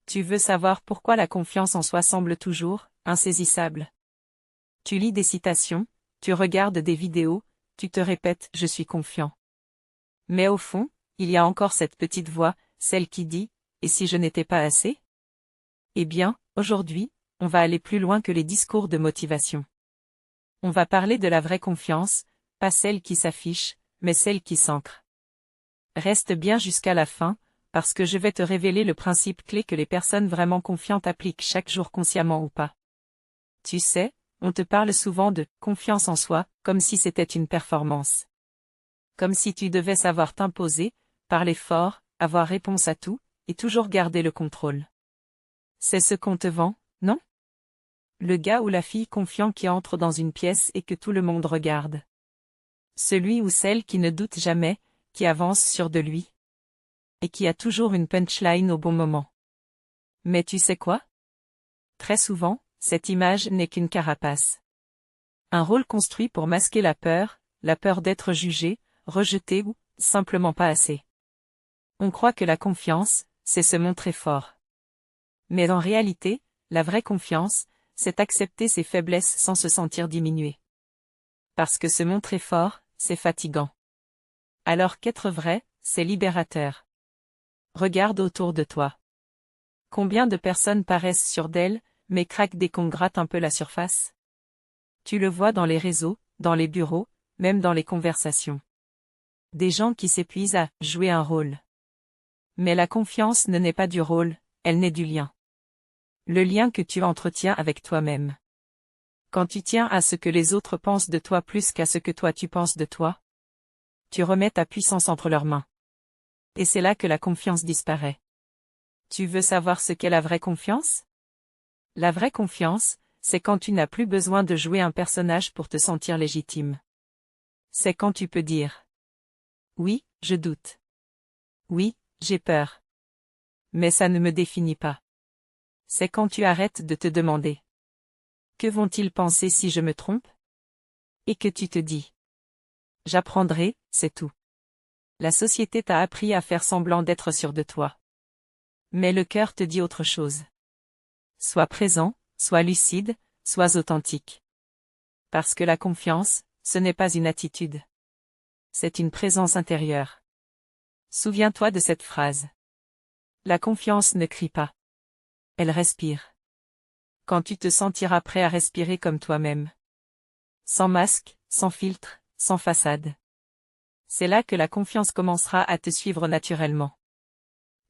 Tu veux savoir pourquoi la confiance en soi semble toujours insaisissable. Tu lis des citations, tu regardes des vidéos, tu te répètes « je suis confiant ». Mais au fond, il y a encore cette petite voix, celle qui dit « et si je n'étais pas assez ?» Eh bien, aujourd'hui, on va aller plus loin que les discours de motivation. On va parler de la vraie confiance, pas celle qui s'affiche, mais celle qui s'ancre. Reste bien jusqu'à la fin, parce que je vais te révéler le principe clé que les personnes vraiment confiantes appliquent chaque jour consciemment ou pas. Tu sais, on te parle souvent de « confiance en soi », comme si c'était une performance. Comme si tu devais savoir t'imposer, parler fort, avoir réponse à tout, et toujours garder le contrôle. C'est ce qu'on te vend, non? Le gars ou la fille confiant qui entre dans une pièce et que tout le monde regarde. Celui ou celle qui ne doute jamais, qui avance sûr de lui. Et qui a toujours une punchline au bon moment. Mais tu sais quoi? Très souvent, cette image n'est qu'une carapace. Un rôle construit pour masquer la peur d'être jugé, rejeté ou simplement pas assez. On croit que la confiance, c'est se montrer fort. Mais en réalité, la vraie confiance, c'est accepter ses faiblesses sans se sentir diminué. Parce que se montrer fort, c'est fatigant. Alors qu'être vrai, c'est libérateur. Regarde autour de toi. Combien de personnes paraissent sûres d'elles, mais craquent dès qu'on gratte un peu la surface? Tu le vois dans les réseaux, dans les bureaux, même dans les conversations. Des gens qui s'épuisent à jouer un rôle. Mais la confiance ne naît pas du rôle, elle naît du lien. Le lien que tu entretiens avec toi-même. Quand tu tiens à ce que les autres pensent de toi plus qu'à ce que toi tu penses de toi, tu remets ta puissance entre leurs mains. Et c'est là que la confiance disparaît. Tu veux savoir ce qu'est la vraie confiance? La vraie confiance, c'est quand tu n'as plus besoin de jouer un personnage pour te sentir légitime. C'est quand tu peux dire « Oui, je doute. Oui, j'ai peur. Mais ça ne me définit pas. » C'est quand tu arrêtes de te demander « Que vont-ils penser si je me trompe ?» Et que tu te dis « J'apprendrai, c'est tout. » La société t'a appris à faire semblant d'être sûr de toi. Mais le cœur te dit autre chose. Sois présent, sois lucide, sois authentique. Parce que la confiance, ce n'est pas une attitude. C'est une présence intérieure. Souviens-toi de cette phrase. La confiance ne crie pas. Elle respire. Quand tu te sentiras prêt à respirer comme toi-même. Sans masque, sans filtre, sans façade. C'est là que la confiance commencera à te suivre naturellement.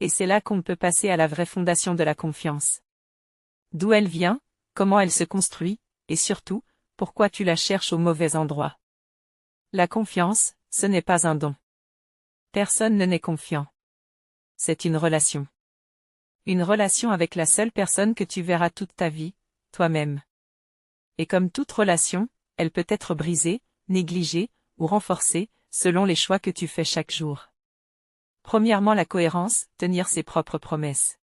Et c'est là qu'on peut passer à la vraie fondation de la confiance. D'où elle vient, comment elle se construit, et surtout, pourquoi tu la cherches au mauvais endroit. La confiance, ce n'est pas un don. Personne ne n'est confiant. C'est une relation. Une relation avec la seule personne que tu verras toute ta vie, toi-même. Et comme toute relation, elle peut être brisée, négligée, ou renforcée, selon les choix que tu fais chaque jour. Premièrement, la cohérence, tenir ses propres promesses.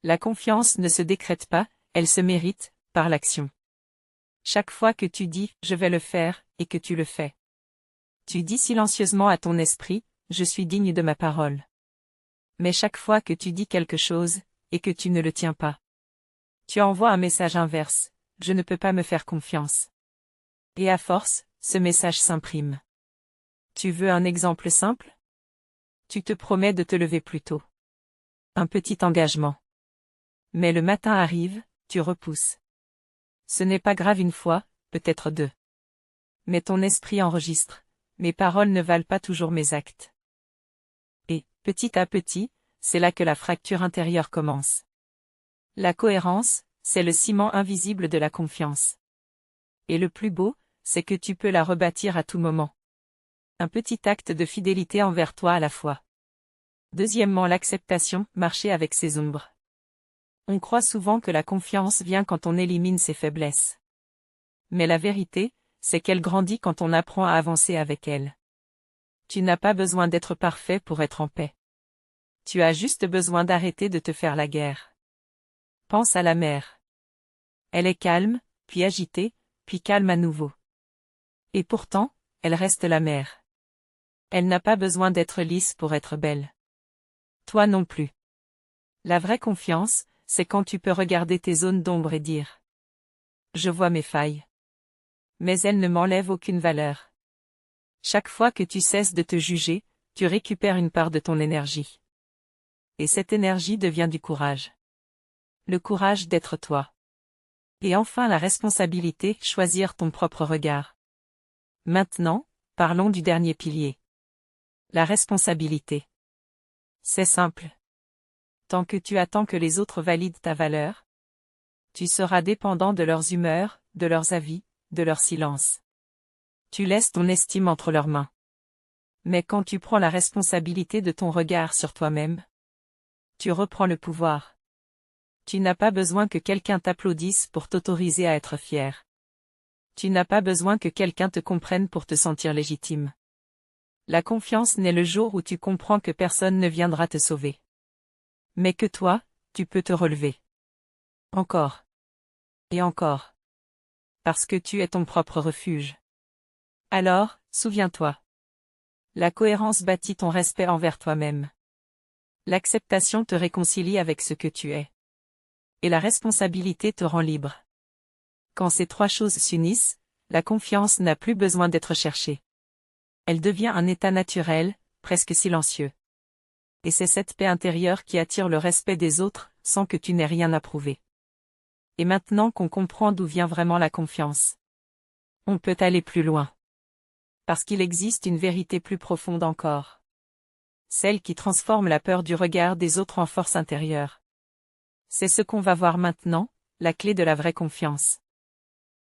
La confiance ne se décrète pas, elle se mérite, par l'action. Chaque fois que tu dis « je vais le faire » et que tu le fais. Tu dis silencieusement à ton esprit « je suis digne de ma parole ». Mais chaque fois que tu dis quelque chose, et que tu ne le tiens pas, tu envoies un message inverse « je ne peux pas me faire confiance ». Et à force, ce message s'imprime. Tu veux un exemple simple? Tu te promets de te lever plus tôt. Un petit engagement. Mais le matin arrive, tu repousses. Ce n'est pas grave une fois, peut-être deux. Mais ton esprit enregistre. Mes paroles ne valent pas toujours mes actes. Et, petit à petit, c'est là que la fracture intérieure commence. La cohérence, c'est le ciment invisible de la confiance. Et le plus beau, c'est que tu peux la rebâtir à tout moment. Un petit acte de fidélité envers toi à la fois. Deuxièmement, l'acceptation, marcher avec ses ombres. On croit souvent que la confiance vient quand on élimine ses faiblesses. Mais la vérité, c'est qu'elle grandit quand on apprend à avancer avec elle. Tu n'as pas besoin d'être parfait pour être en paix. Tu as juste besoin d'arrêter de te faire la guerre. Pense à la mer. Elle est calme, puis agitée, puis calme à nouveau. Et pourtant, elle reste la mer. Elle n'a pas besoin d'être lisse pour être belle. Toi non plus. La vraie confiance, c'est quand tu peux regarder tes zones d'ombre et dire « Je vois mes failles. Mais elles ne m'enlèvent aucune valeur. » Chaque fois que tu cesses de te juger, tu récupères une part de ton énergie. Et cette énergie devient du courage. Le courage d'être toi. Et enfin la responsabilité, choisir ton propre regard. Maintenant, parlons du dernier pilier. La responsabilité. C'est simple. Tant que tu attends que les autres valident ta valeur, tu seras dépendant de leurs humeurs, de leurs avis, de leur silence. Tu laisses ton estime entre leurs mains. Mais quand tu prends la responsabilité de ton regard sur toi-même, tu reprends le pouvoir. Tu n'as pas besoin que quelqu'un t'applaudisse pour t'autoriser à être fier. Tu n'as pas besoin que quelqu'un te comprenne pour te sentir légitime. La confiance naît le jour où tu comprends que personne ne viendra te sauver. Mais que toi, tu peux te relever. Encore. Et encore. Parce que tu es ton propre refuge. Alors, souviens-toi. La cohérence bâtit ton respect envers toi-même. L'acceptation te réconcilie avec ce que tu es. Et la responsabilité te rend libre. Quand ces trois choses s'unissent, la confiance n'a plus besoin d'être cherchée. Elle devient un état naturel, presque silencieux. Et c'est cette paix intérieure qui attire le respect des autres, sans que tu n'aies rien à prouver. Et maintenant qu'on comprend d'où vient vraiment la confiance, on peut aller plus loin. Parce qu'il existe une vérité plus profonde encore. Celle qui transforme la peur du regard des autres en force intérieure. C'est ce qu'on va voir maintenant, la clé de la vraie confiance.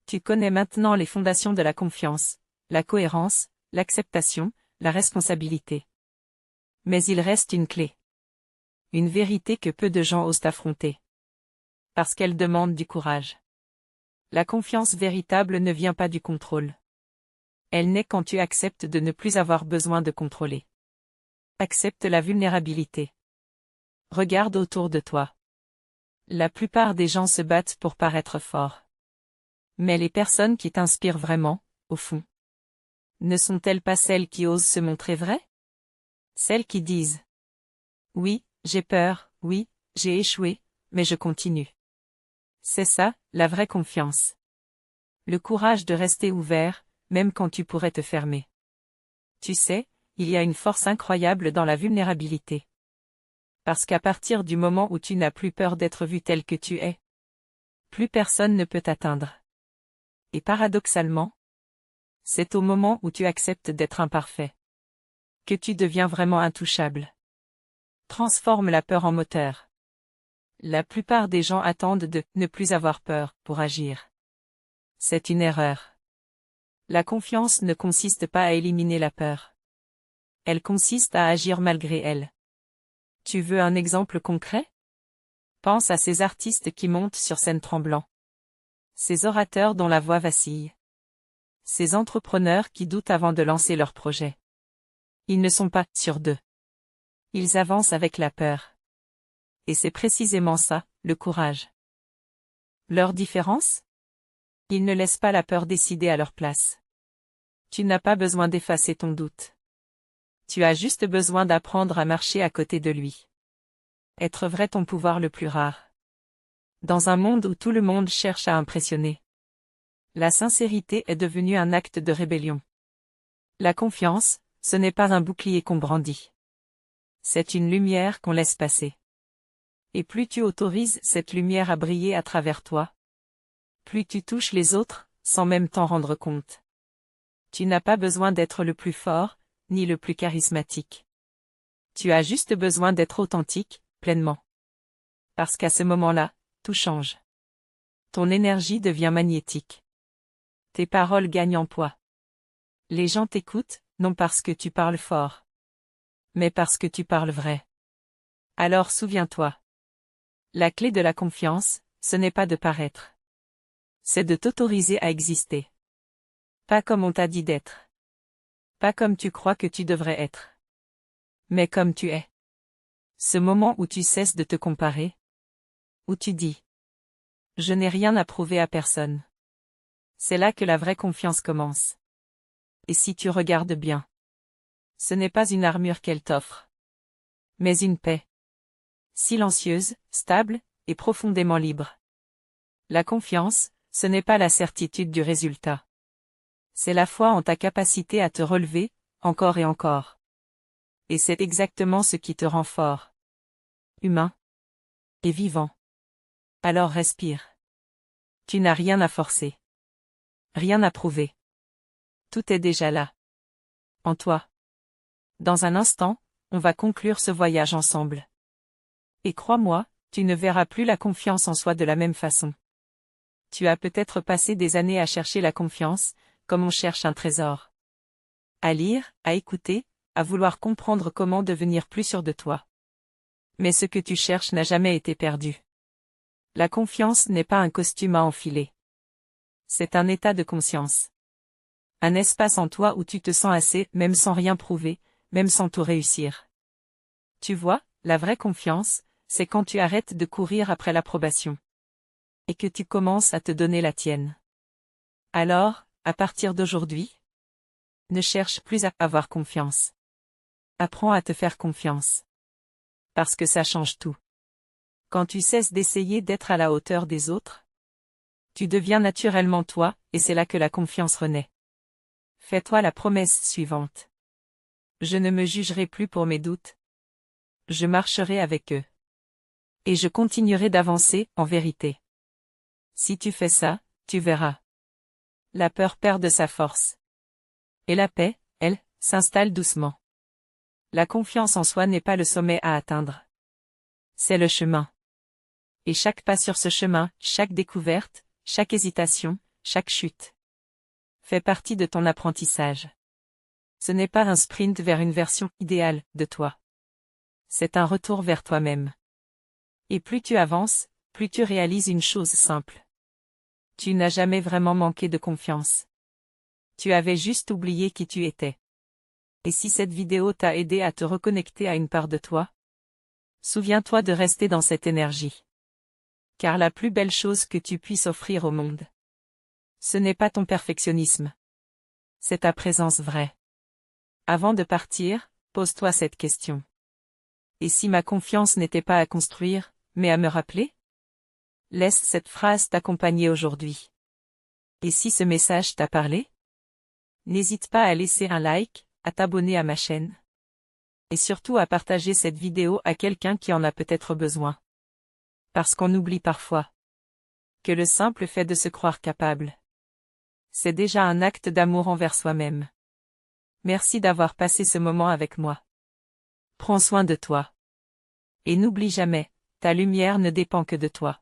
Tu connais maintenant les fondations de la confiance, la cohérence, l'acceptation, la responsabilité. Mais il reste une clé. Une vérité que peu de gens osent affronter. Parce qu'elle demande du courage. La confiance véritable ne vient pas du contrôle. Elle naît quand tu acceptes de ne plus avoir besoin de contrôler. Accepte la vulnérabilité. Regarde autour de toi. La plupart des gens se battent pour paraître forts. Mais les personnes qui t'inspirent vraiment, au fond, ne sont-elles pas celles qui osent se montrer vraies? Celles qui disent « Oui, j'ai peur, oui, j'ai échoué, mais je continue. » C'est ça, la vraie confiance. Le courage de rester ouvert, même quand tu pourrais te fermer. Tu sais, il y a une force incroyable dans la vulnérabilité. Parce qu'à partir du moment où tu n'as plus peur d'être vu tel que tu es, plus personne ne peut t'atteindre. Et paradoxalement, c'est au moment où tu acceptes d'être imparfait que tu deviens vraiment intouchable. Transforme la peur en moteur. La plupart des gens attendent de ne plus avoir peur pour agir. C'est une erreur. La confiance ne consiste pas à éliminer la peur. Elle consiste à agir malgré elle. Tu veux un exemple concret? Pense à ces artistes qui montent sur scène tremblant. Ces orateurs dont la voix vacille. Ces entrepreneurs qui doutent avant de lancer leur projet. Ils ne sont pas sûrs d'eux. Ils avancent avec la peur. Et c'est précisément ça, le courage. Leur différence? Ils ne laissent pas la peur décider à leur place. Tu n'as pas besoin d'effacer ton doute. Tu as juste besoin d'apprendre à marcher à côté de lui. Être vrai ton pouvoir le plus rare. Dans un monde où tout le monde cherche à impressionner. La sincérité est devenue un acte de rébellion. La confiance, ce n'est pas un bouclier qu'on brandit. C'est une lumière qu'on laisse passer. Et plus tu autorises cette lumière à briller à travers toi, plus tu touches les autres, sans même t'en rendre compte. Tu n'as pas besoin d'être le plus fort, ni le plus charismatique. Tu as juste besoin d'être authentique, pleinement. Parce qu'à ce moment-là, tout change. Ton énergie devient magnétique. Tes paroles gagnent en poids. Les gens t'écoutent, non parce que tu parles fort, mais parce que tu parles vrai. Alors souviens-toi. La clé de la confiance, ce n'est pas de paraître. C'est de t'autoriser à exister. Pas comme on t'a dit d'être. Pas comme tu crois que tu devrais être. Mais comme tu es. Ce moment où tu cesses de te comparer. Où tu dis. Je n'ai rien à prouver à personne. C'est là que la vraie confiance commence. Et si tu regardes bien. Ce n'est pas une armure qu'elle t'offre. Mais une paix. silencieuse, stable, et profondément libre. La confiance, ce n'est pas la certitude du résultat. C'est la foi en ta capacité à te relever, encore et encore. Et c'est exactement ce qui te rend fort. Humain. Et vivant. Alors respire. Tu n'as rien à forcer. Rien à prouver. Tout est déjà là. En toi. Dans un instant, on va conclure ce voyage ensemble. Et crois-moi, tu ne verras plus la confiance en soi de la même façon. Tu as peut-être passé des années à chercher la confiance, comme on cherche un trésor. À lire, à écouter, à vouloir comprendre comment devenir plus sûr de toi. Mais ce que tu cherches n'a jamais été perdu. La confiance n'est pas un costume à enfiler. C'est un état de conscience. Un espace en toi où tu te sens assez, même sans rien prouver, même sans tout réussir. Tu vois, la vraie confiance, c'est quand tu arrêtes de courir après l'approbation. Et que tu commences à te donner la tienne. Alors, à partir d'aujourd'hui, ne cherche plus à avoir confiance. Apprends à te faire confiance. Parce que ça change tout. Quand tu cesses d'essayer d'être à la hauteur des autres, tu deviens naturellement toi, et c'est là que la confiance renaît. Fais-toi la promesse suivante. Je ne me jugerai plus pour mes doutes. Je marcherai avec eux. Et je continuerai d'avancer, en vérité. Si tu fais ça, tu verras. La peur perd de sa force. Et la paix, elle, s'installe doucement. La confiance en soi n'est pas le sommet à atteindre. C'est le chemin. Et chaque pas sur ce chemin, chaque découverte, chaque hésitation, chaque chute, fait partie de ton apprentissage. Ce n'est pas un sprint vers une version idéale de toi. C'est un retour vers toi-même. Et plus tu avances, plus tu réalises une chose simple. Tu n'as jamais vraiment manqué de confiance. Tu avais juste oublié qui tu étais. Et si cette vidéo t'a aidé à te reconnecter à une part de toi, souviens-toi de rester dans cette énergie. Car la plus belle chose que tu puisses offrir au monde, ce n'est pas ton perfectionnisme. C'est ta présence vraie. Avant de partir, pose-toi cette question. Et si ma confiance n'était pas à construire, mais à me rappeler? Laisse cette phrase t'accompagner aujourd'hui. Et si ce message t'a parlé? N'hésite pas à laisser un like, à t'abonner à ma chaîne. Et surtout à partager cette vidéo à quelqu'un qui en a peut-être besoin. Parce qu'on oublie parfois que le simple fait de se croire capable, c'est déjà un acte d'amour envers soi-même. Merci d'avoir passé ce moment avec moi. Prends soin de toi. Et n'oublie jamais, ta lumière ne dépend que de toi.